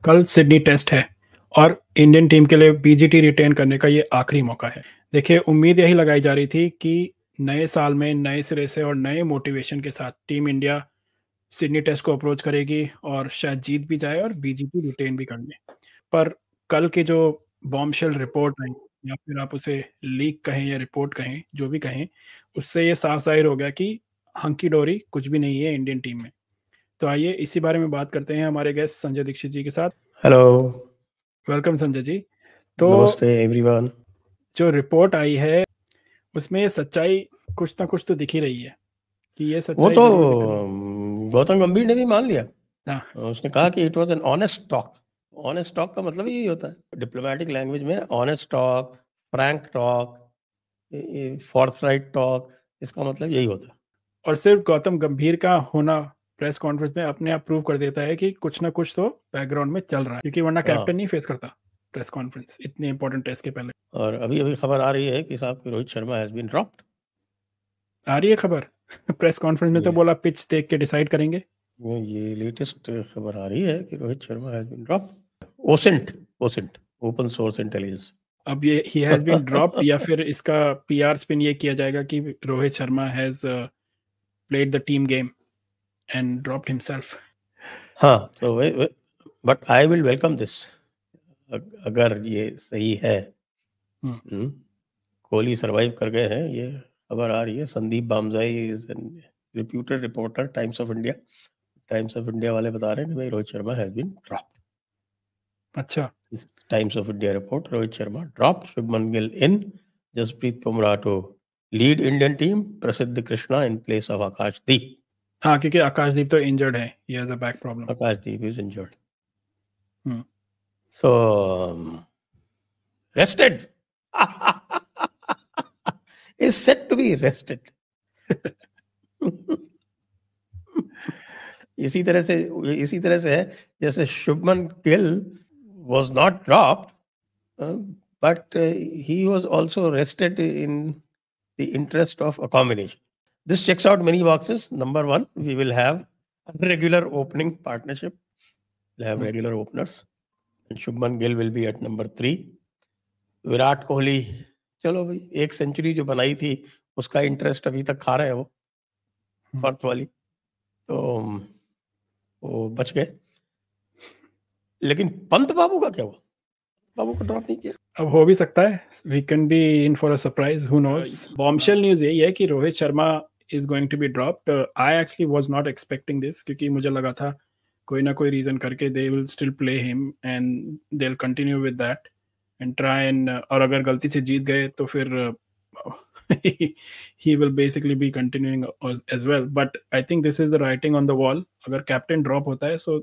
कल Sydney test है और इंडियन टीम के लिए बीजीटी रिटेन करने का ये आखिरी मौका है। देखिए, उम्मीद यही लगाई जा रही थी कि नए साल में नए सिरे से और नए मोटिवेशन के साथ टीम इंडिया सिडनी टेस्ट को अप्रोच करेगी और शायद जीत भी जाए और बीजीटी रिटेन भी कर ले। पर कल की जो बॉम्बशेल रिपोर्ट आई, या फिर आप उसे लीक कहें या रिपोर्ट कहें, जो भी कहें, उससे ये साफ ज़ाहिर हो गया कि हंकी डोरी कुछ भी नहीं है इंडियन टीम में। तो आइए इसी बारे में बात करते हैं हमारे गेस्ट संजय दीक्षित जी के साथ। Hello, welcome Sanjay ji. तो नमस्ते एवरीवन। जो रिपोर्ट आई है उसमें ये सच्चाई कुछ ना कुछ तो दिख ही रही है कि ये वो सच्चाई तो जरूर दिख रही गौतम गंभीर ने भी मान लिया। है। हाँ, उसने कहा कि it was an honest talk. Honest talk का मतलब यही होता है डिप्लोमेटिक लैंग्वेज में, honest talk, frank talk, forthright talk, इसका मतलब यही होता है। और सिर्फ गौतम गंभीर का होना प्रेस कॉन्फ्रेंस में अपने आप प्रूव कर देता है कि कुछ ना कुछ तो बैकग्राउंड में चल रहा है, क्योंकि वरना कैप्टन नहीं फेस करता प्रेस कॉन्फ्रेंस इतने इंपॉर्टेंट टेस्ट के पहले। और अभी अभी खबर आ रही है कि साहब कि Rohit Sharma has been dropped. आ रही है खबर। प्रेस कॉन्फ्रेंस में तो बोला पिच देख के डिसाइड करेंगे। ये लेटेस्ट खबर आ रही है कि Rohit Sharma has been dropped. OSINT open source intelligence. अब ये ही हैज बीन ड्रॉप्ड या फिर इसका पीआर स्पिन ये किया जाएगा कि Rohit Sharma has played the team game and dropped himself. हाँ, तो but I will welcome this अगर ये सही है। कोहली सरवाइव कर गए हैं, ये खबर आ रही है। Sandeep Bamzai is an reputed reporter, Times of India वाले बता रहे हैं कि भाई Rohit Sharma has been dropped. अच्छा, Times of India report, Rohit Sharma dropped, Shubman Gill in, Jasprit Bumrah to lead Indian team, Prasidh Krishna in place of Akashdeep. हाँ, क्योंकि आकाशदीप तो इंजर्ड है, he has a back problem. Akashdeep is injured, hmm so rested is said to be rested. इसी तरह से है जैसे Shubman Gill was not dropped, but he was also rested in the interest of a combination. This checks out many boxes. Number one, we will have a regular opening partnership. We'll have regular openers, and Shubman Gill will be at number 3. Virat Kohli, चलो भाई, एक century जो बनाई थी उसका interest अभी तक खा रहे हैं वो पर्थ वाली, तो वो बच गए। लेकिन पंत बाबू का क्या हुआ? बाबू को ड्रॉप नहीं किया। अब हो भी सकता है, we can be in for a surprise, who knows. Bombshell news यही है कि Rohit Sharma is going to be dropped. I actually was not expecting this, क्योंकि मुझे लगा था कोई ना कोई रीजन करके they will still play him and they will continue with that and try and, और अगर गलती से जीत गए तो फिर he will basically be continuing as well, but I think this is the writing on the wall. अगर captain drop होता है, so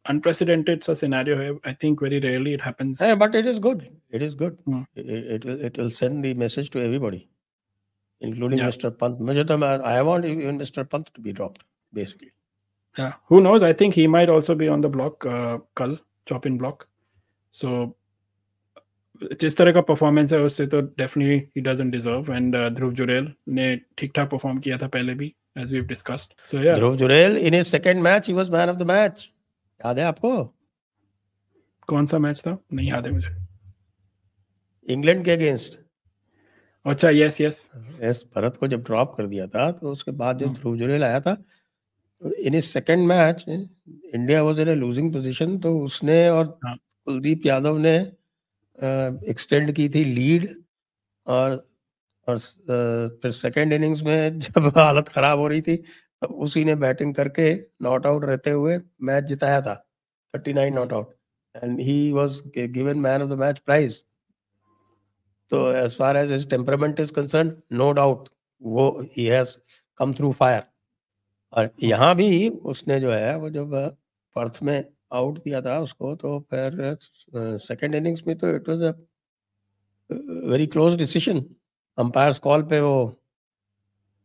unprecedented सा सिनेरियो है. I think very rarely it happens. Yeah, but it is good. It will send the message to everybody, including Mr. Pant. मुझे तो I want even Mr. Pant to be dropped, basically. Yeah, who knows? I think he might also be on the block, कल chopping block. So जिस तरह का performance है उससे तो definitely he doesn't deserve, and Dhruv Jurel ने ठीक ठाक परफॉर्म किया था पहले भी, as we have discussed. So yeah, Dhruv Jurel in his second match he was man of the match. याद है आपको? कौन सा मैच था? नहीं याद है मुझे। इंग्लैंड के अगेंस्ट। अच्छा, यस यस यस, भारत को जब ड्रॉप कर दिया था तो उसके बाद जो ध्रुव जुरेल आया था, इन his second match India was in a losing position, तो उसने और कुलदीप यादव ने एक्सटेंड की थी लीड, और फिर सेकंड इनिंग्स में जब हालत खराब हो रही थी तब उसी ने बैटिंग करके नॉट आउट रहते हुए मैच जिताया था, 39 not out, and he was given man of the match prize. तो as far as his temperament is concerned, no doubt वो he has come through fire. और यहाँ भी उसने जो है वो जब पर्थ में आउट दिया था उसको, तो फिर सेकंड इनिंग्स में तो it was a very close decision. Umpires call पे वो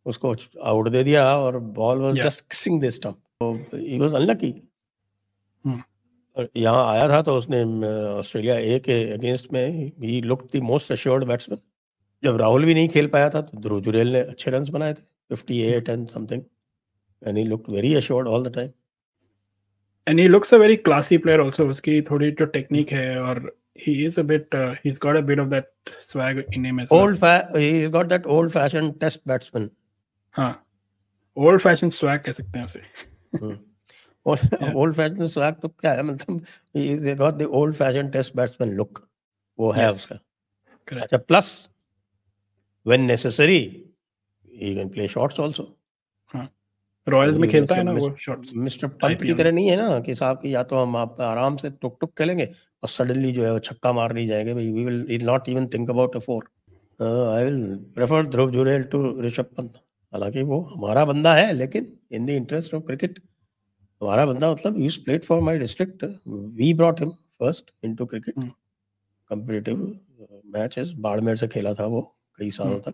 उसको आउट दे दिया और ball was just kissing the stump, तो ही वाज अनलकी। और यहाँ आया था तो उसने ऑस्ट्रेलिया ए के अगेंस्ट में he looked the most assured batsman. जब राहुल भी नहीं खेल पाया था तो ध्रुव जुरेल ने अच्छे रन्स बनाए थे, 58 and something, and he looked very assured all the time. And he looks a very classy player also. उसकी थोड़ी जो टेक्निक है और he is a bit he's got a bit of that swag in him as well. He's got that old fashioned test batsman. हाँ, old fashioned swag कह सकते हैं उसे. Old fashioned swag तो क्या है, मतलब he got the old fashioned test batsman look. वो है उसका. अच्छा, plus when necessary he can play shots also. हाँ, रॉयल्स में खेलता है ना वो शॉट्स. मिस्टर पंत की तरह नहीं है ना कि साहब की या तो हम आप आराम से टुक टुक खेलेंगे और सडनली जो है वो छक्का मार नहीं जाएंगे. भाई we will not even think about a 4. I will prefer Dhruv Jurel to Rishabh Pant. हालांकि वो हमारा बंदा है, लेकिन in the interest of cricket हमारा बंदा, मतलब ही played for my district. We brought him first into cricket competitive matches. Barmer से खेला था वो कई सालों तक.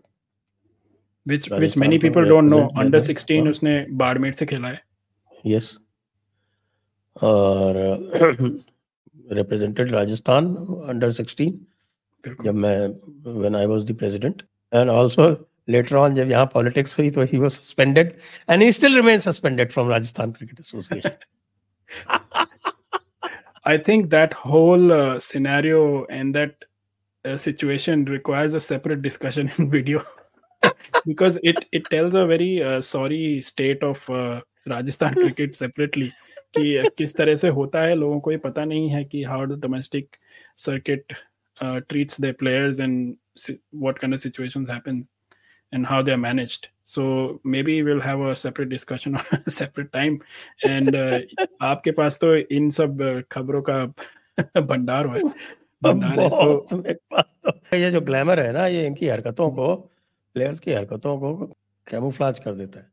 Which many people don't know. Under 16 उसने बाड़मेर से खेला है. Yes. और represented Rajasthan under 16 जब मैं when I was the president, and also later on जब यहाँ politics हुई तो he was suspended and he still remains suspended from Rajasthan Cricket Association. I think that whole scenario and that situation requires a separate discussion in video. Because it tells a very sorry state of Rajasthan cricket separately कि किस तरह से होता है. लोगों को ये पता नहीं है कि how the domestic circuit treats their players and what kind of situations happen and how they are managed. So maybe we'll have a separate discussion on a separate time. And आपके पास तो इन सब खबरों का भंडार है. So ये जो glamour है ना, ये इनकी हरकतों को, प्लेयर्स की हरकतों को कैमोफ्लेज कर देता है.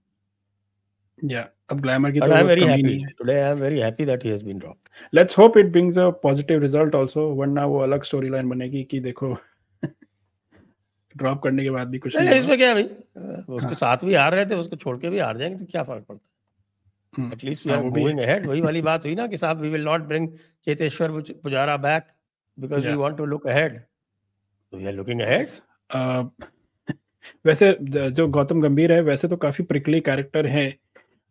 अब ग्लैमर की तो कमी नहीं है. Today I am very happy that he has been dropped. Let's hope it brings a positive result also. वरना वो अलग स्टोरी लाइन बनेगी कि देखो ड्रॉप करने के बाद भी कुछ नहीं. इसमें क्या है भाई, उसके साथ भी हार रहे थे, उसको छोड़ के भी हार जाएंगे तो क्या फर्क पड़ता है. At least we are moving ahead. वही वाली बात हुई ना कि साहब we will not bring Cheteshwar Pujara back because we want to look ahead. We are looking ahead. वैसे जो गौतम गंभीर है वैसे तो काफी प्रिकली कैरेक्टर है,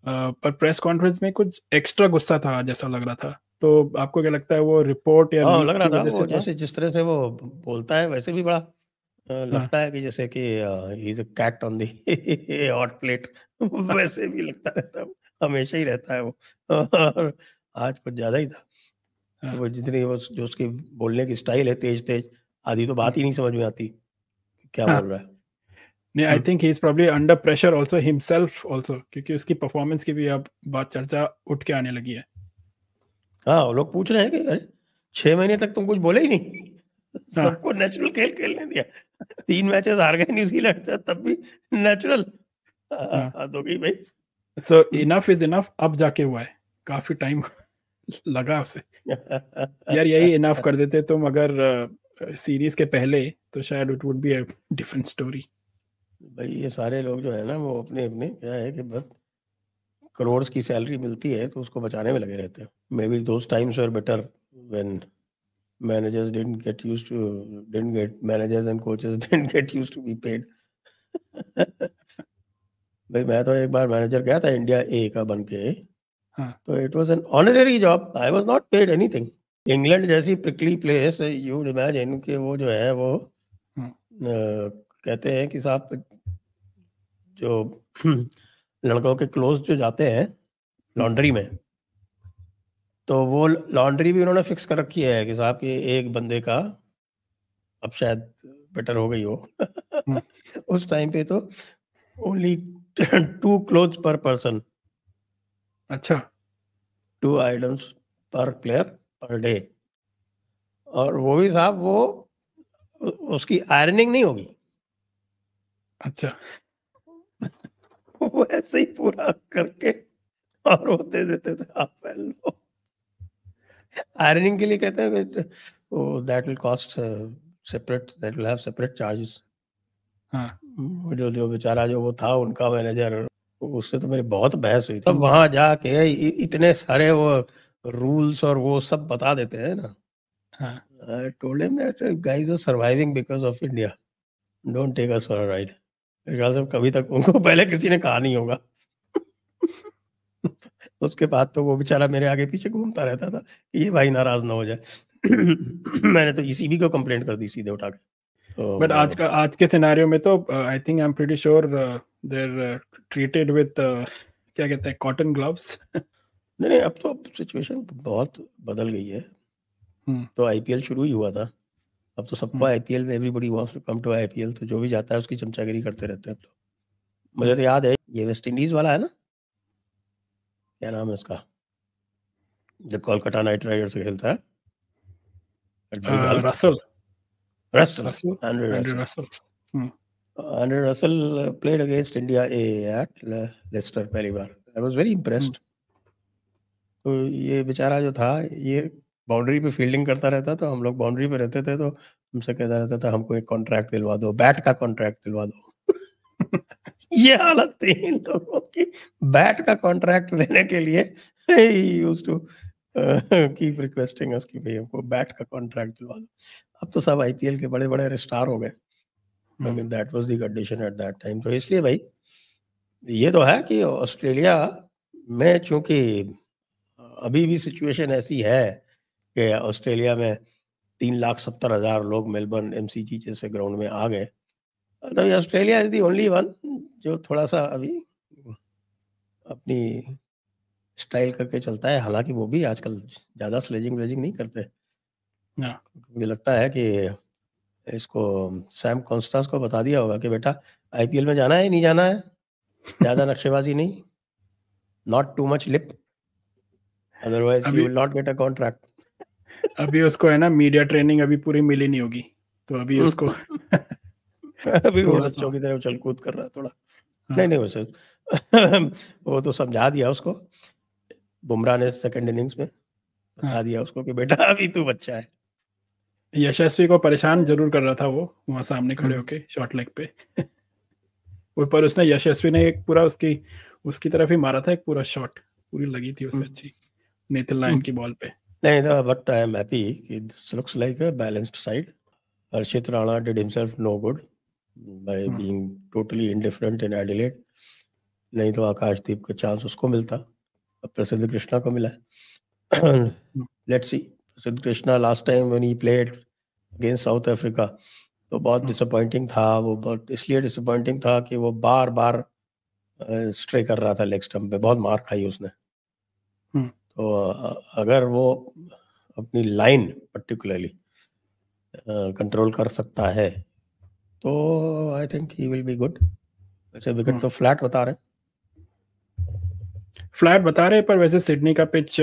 पर प्रेस कॉन्फ्रेंस में कुछ एक्स्ट्रा गुस्सा था जैसा लग रहा था. तो आपको क्या लगता है वो रिपोर्ट या लग रहा था वो जैसे जिस तरह से वो बोलता है वैसे भी बड़ा लगता है कि जैसे कि he is a cat on the hot plate. वैसे भी लगता रहता है, हमेशा ही रहता है वो. और आज कुछ ज्यादा ही था. तो वो जितनी वो जो उसकी बोलने की स्टाइल है तेज तेज, आधी तो बात ही नहीं समझ में आती क्या बोल रहा है. नहीं, I think he is probably under pressure also himself also, क्योंकि उसकी परफॉर्मेंस की भी अब बात चर्चा उठ के आने लगी है. हाँ, लोग पूछ रहे हैं कि अरे 6 महीने तक तुम कुछ बोले ही नहीं. सबको नेचुरल खेल खेलने दिया. 3 मैचेस हार गए न्यूजीलैंड से, तब भी नेचुरल तो गई भाई. सो इनफ इज इनफ. अब जाके हुआ है, काफी टाइम लगा उसे. यार यही इनफ कर देते तुम अगर सीरीज के पहले, तो शायद it would be a different story. भाई ये सारे लोग जो है ना, वो अपने अपने क्या है कि बस करोड़ की सैलरी मिलती है तो उसको बचाने में लगे रहते हैं. May be those times were better when managers managers and coaches didn't get used to be paid. भाई मैं तो एक बार मैनेजर गया था इंडिया ए का बन के. तो it was an honorary job. I was not paid anything. England जैसी prickly place, you would imagine कि वो जो है वो कहते हैं कि साहब जो लड़कों के क्लोथ जो जाते हैं लॉन्ड्री में, तो वो लॉन्ड्री भी उन्होंने फिक्स कर रखी है कि साहब कि एक बंदे का, अब शायद बेटर हो गई हो. उस टाइम पे तो ओनली 2 क्लोथ्स पर पर्सन. अच्छा, 2 आइटम्स पर प्लेयर पर डे. और वो भी साहब वो उसकी आयरनिंग नहीं होगी. अच्छा. वो ऐसे ही पूरा करके और वो दे देते थे, आप पहन लो. आयरनिंग के लिए कहते हैं that will cost separate, that will have separate charges. जो बेचारा जो वो था उनका मैनेजर, उससे तो मेरी बहुत बहस हुई. तब वहां जाके इतने सारे वो रूल्स और वो सब बता देते हैं ना. I told him that guys are surviving because of India. Don't take us for a ride. कभी तक उनको पहले किसी ने कहा नहीं होगा. उसके बाद तो वो बेचारा मेरे आगे पीछे घूमता रहता था कि ये भाई नाराज ना हो जाए। मैंने तो ईसीबी को कंप्लेंट कर दी सीधे उठा के। बट आज के सिनेरियो में तो I think I am pretty sure they're treated with क्या कहते हैं, कॉटन ग्लव्स। नहीं, अब तो सिचुएशन बहुत बदल गई है। तो आईपीएल शुरू ही हुआ था, अब तो सबको आईपीएल में everybody wants to come to IPL, तो जो भी जाता है उसकी चमचागिरी करते रहते हैं। तो मुझे तो याद है ये वेस्ट इंडीज वाला है ना, क्या नाम है उसका, जो कोलकाता नाइट राइडर्स से खेलता है, Russell Andrew Russell. Andrew Russell played against India at Leicester पहली बार. I was very impressed. तो ये बेचारा जो था, ये बाउंड्री पे फील्डिंग करता रहता, तो हम लोग बाउंड्री पे रहते थे, तो हमसे कहता रहता था हमको एक कॉन्ट्रैक्ट दिलवा दो, बैट का कॉन्ट्रैक्ट दिलवा दो। ये हालत थी इन लोगों की, बैट का कॉन्ट्रैक्ट लेने के लिए यूज्ड टू कीप रिक्वेस्टिंग अस कि भाई हमको बैट का कॉन्ट्रैक्ट दिलवा दो। अब तो सब आईपीएल के बड़े बड़े स्टार हो गए, लेकिन that was the condition at that time. तो इसलिए भाई ये तो है कि ऑस्ट्रेलिया में चूंकि अभी भी सिचुएशन ऐसी है कि ऑस्ट्रेलिया में 3,70,000 लोग मेलबर्न एमसीजी जैसे ग्राउंड में आ गए, तो Australia is the only one जो थोड़ा सा अभी अपनी स्टाइल करके चलता है। हालांकि वो भी आजकल ज़्यादा स्लेजिंग वेजिंग नहीं करते। मुझे लगता है कि इसको सैम कॉन्स्टास को बता दिया होगा कि बेटा आईपीएल में जाना है नहीं जाना है, ज़्यादा नक्शेबाजी नहीं, not too much lip, otherwise you will not get a contract. अभी उसको है ना मीडिया ट्रेनिंग अभी पूरी मिली नहीं होगी, तो अभी उसको अभी वो बच्चों की तरह उछल कूद कर रहा है थोड़ा। नहीं वैसे वो तो समझा दिया उसको, बुमराह ने सेकंड इनिंग्स में बता दिया उसको कि बेटा अभी तू बच्चा है। यशस्वी को परेशान जरूर कर रहा था वो वहां सामने खड़े होके शॉर्ट लेग पे। वो पर उसने यशस्वी ने एक पूरा उसकी तरफ ही मारा था, एक पूरा शॉट पूरी लगी थी उससे अच्छी नेथन लायन की बॉल पे। नहीं था, बट आई एम हैप्पी कि this looks like a balanced side. Harshit Rana did himself no good by being totally indifferent in Adelaide, नहीं तो आकाशदीप का चांस उसको मिलता, अब प्रसिद्ध कृष्णा को मिला है। लेट्स सी, प्रसिद्ध Krishna last time when he played against south Africa तो बहुत डिसअपॉइंटिंग था। वो बहुत इसलिए डिसअपॉइंटिंग था कि वो बार बार स्ट्रे कर रहा था लेग स्टंप पे, बहुत मार खाई उसने। तो अगर वो अपनी लाइन पर्टिकुलरली कंट्रोल कर सकता है तो I think he will be good. वैसे विकेट तो फ्लैट बता रहे पर वैसे सिडनी का पिच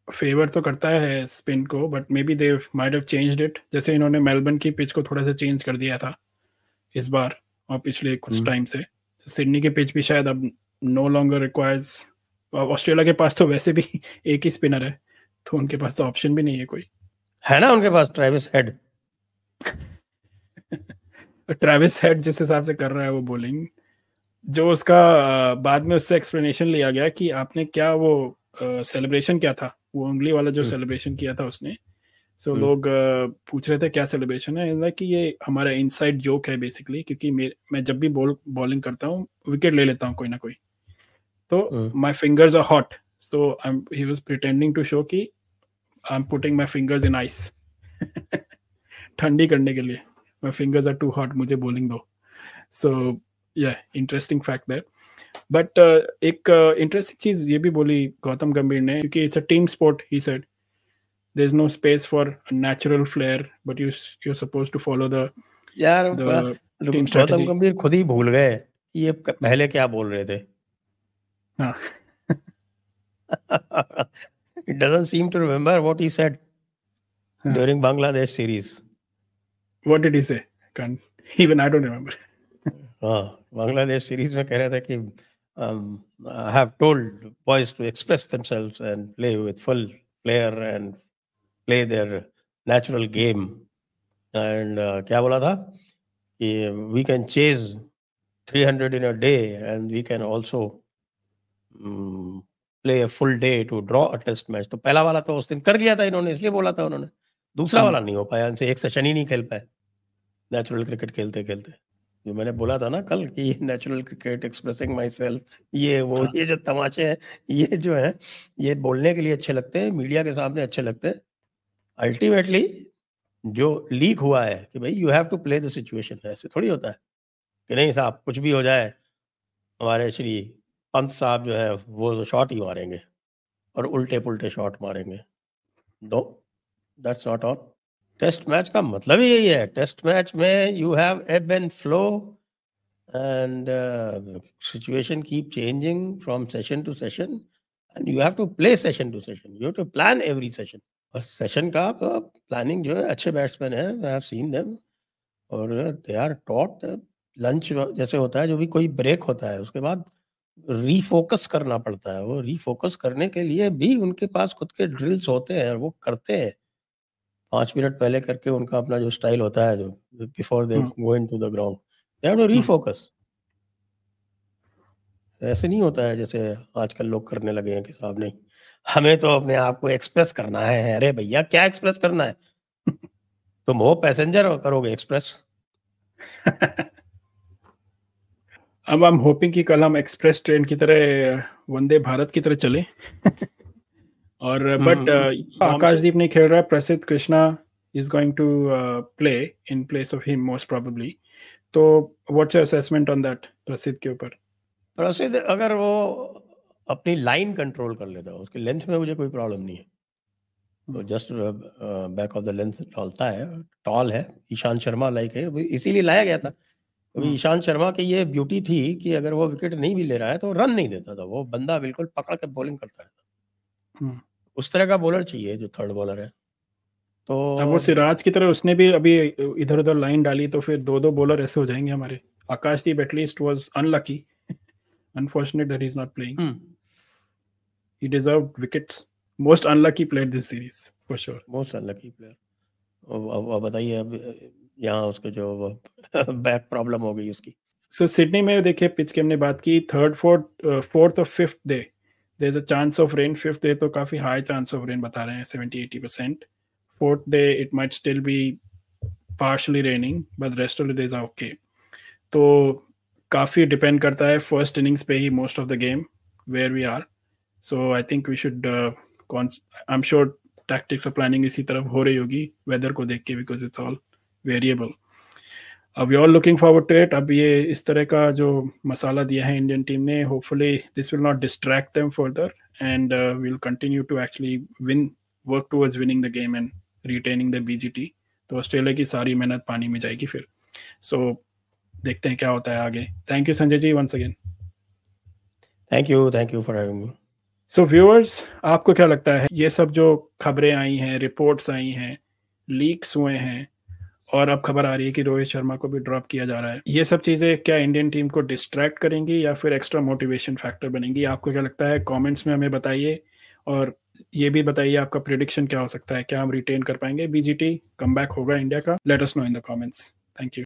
फेवर तो करता है स्पिन को, but may be they might have changed it, जैसे इन्होंने मेलबर्न की पिच को थोड़ा सा चेंज कर दिया था इस बार और पिछले कुछ टाइम से। सिडनी की पिच भी शायद अब नो लॉन्गर रिक्वायर्स, ऑस्ट्रेलिया के पास तो वैसे भी एक ही स्पिनर है, तो उनके पास तो ऑप्शन भी नहीं है कोई, है ना उनके पास ट्रेविस हेड। ट्रेविस हेड जिस हिसाब से कर रहा है वो बॉलिंग, जो उसका बाद में उससे एक्सप्लेनेशन लिया गया कि आपने क्या वो सेलिब्रेशन क्या था, वो उंगली वाला जो सेलिब्रेशन किया था उसने, सो लोग पूछ रहे थे क्या सेलिब्रेशन है, कि ये हमारा इनसाइड जोक है बेसिकली, क्योंकि मैं जब भी बॉलिंग करता हूँ विकेट ले लेता हूँ कोई ना कोई, तो my fingers are hot, so he was pretending to show कि I am putting my fingers in ice, ठंडी करने के लिए, my fingers are too hot, मुझे बॉलिंग दो। So yeah interesting fact that. But एक इंटरेस्टिंग चीज ये भी बोली गौतम गंभीर ने, क्योंकि it's a team sport, he said there's no space for a natural flair, but you're supposed to follow the team strategy. Gautam गंभीर खुद ही भूल गए ये पहले क्या बोल रहे थे। हाँ. It doesn't seem to remember what he said during Bangladesh series. What did he say? Even I don't remember. हाँ, बांग्लादेश सीरीज में कह रहे थे कि I have told boys to express themselves and play with full flair and play their natural game. And क्या बोला था कि we can chase 300 in a day and we can also play a full day to draw a test match. तो पहला वाला तो उस दिन कर लिया था इन्होंने, इसलिए बोला था उन्होंने, दूसरा वाला नहीं हो पाया, इनसे एक सेशन ही नहीं खेल पाए नेचुरल क्रिकेट खेलते खेलते। जो मैंने बोला था ना कल कि natural cricket, expressing my self, ये वो ये जो तमाचे हैं, ये जो है ये बोलने के लिए अच्छे लगते हैं, मीडिया के सामने अच्छे लगते हैं। अल्टीमेटली जो लीक हुआ है कि भाई you have to play the situation, ऐसे थोड़ी होता है कि नहीं साहब कुछ भी हो जाए, हमारे श्री पंत साहब जो है वो तो शॉट ही मारेंगे और उल्टे पुल्टे शॉट मारेंगे। No, that's not all. Test match का मतलब ही यही है। टेस्ट मैच में you have ebb and flow and situation keep changing from session to session, and you have to play session to session, you have to plan every session। और session का planning जो है, अच्छे batsman हैं, I have seen them, और they are taught. Lunch जैसे होता है, जो भी कोई ब्रेक होता है उसके बाद रीफोकस करना पड़ता है, वो रीफोकस करने के लिए भी उनके पास खुद के ड्रिल्स होते हैं और वो करते हैं 5 मिनट पहले करके। उनका अपना जो स्टाइल होता है, जो before they go into the ground, they have to refocus. ऐसे नहीं होता है जैसे आजकल लोग करने लगे हैं कि साहब नहीं, हमें तो अपने आप को एक्सप्रेस करना है। अरे भैया क्या एक्सप्रेस करना है? तुम हो पैसेंजर, करोगे एक्सप्रेस। अब आई एम होपिंग कि कल हम एक्सप्रेस ट्रेन की तरह, वंदे भारत की तरह चले। और बट आकाशदीप नहीं खेल रहा है, Prasidh Krishna is going to play in place of him most probably. तो what's your assessment on that Prasidh के ऊपर? प्रसिद्ध अगर वो अपनी लाइन कंट्रोल कर लेता है, उसकी लेंथ में मुझे कोई प्रॉब्लम नहीं है, तो just back of the length डालता है, टॉल है, ईशांत शर्मा लाइक है, इसीलिए लाया गया था। क्योंकि ईशांत शर्मा की ये ब्यूटी थी कि अगर वो विकेट नहीं भी ले रहा है तो रन नहीं देता था, वो बंदा बिल्कुल पकड़ के बॉलिंग करता रहता। उस तरह का बॉलर चाहिए जो थर्ड बॉलर है। तो अब वो सिराज की तरह उसने भी अभी इधर उधर लाइन डाली, तो फिर दो दो बॉलर ऐसे हो जाएंगे हमारे। Akashdeep at least was unlucky, unfortunate that he's not playing. He deserved wickets. Most unlucky player this series for sure. Most unlucky player। अब बताइए, अब यहाँ उसको जो बैक प्रॉब्लम हो गई उसकी। So सिडनी में देखिए पिच की हमने बात की, थर्ड फोर्थ और fifth day there is a chance of rain. Fifth day तो काफी हाई चांस ऑफ रेन बता रहे हैं, 70-80%। Fourth day it might still be partially raining, but rest of the days are okay. तो काफी depend करता है फर्स्ट इनिंग्स पे ही most of the game where we are. So I think we should, I am sure tactics और planning इसी तरफ हो रही होगी वेदर को देख के, बिकॉज इट्स ऑल वेरिएबल। अब we all looking forward to it. अब ये इस तरह का जो मसाला दिया है इंडियन टीम ने, hopefully this will not distract them further, and will continue to actually win, work towards winning the game and retaining the BGT. तो ऑस्ट्रेलिया की सारी मेहनत पानी में जाएगी फिर। सो देखते हैं क्या होता है आगे। Thank you Sanjay ji once again. Thank you for having me. So viewers, आपको क्या लगता है ये सब जो खबरें आई हैं, रिपोर्ट्स आई हैं, लीक्स हुए हैं, और अब खबर आ रही है कि रोहित शर्मा को भी ड्रॉप किया जा रहा है, ये सब चीज़ें क्या इंडियन टीम को डिस्ट्रैक्ट करेंगी या फिर एक्स्ट्रा मोटिवेशन फैक्टर बनेंगी? आपको क्या लगता है? कमेंट्स में हमें बताइए, और ये भी बताइए आपका प्रेडिक्शन क्या हो सकता है। क्या हम रिटेन कर पाएंगे बीजीटी? कमबैक होगा इंडिया का? Let us know in the comments. Thank you.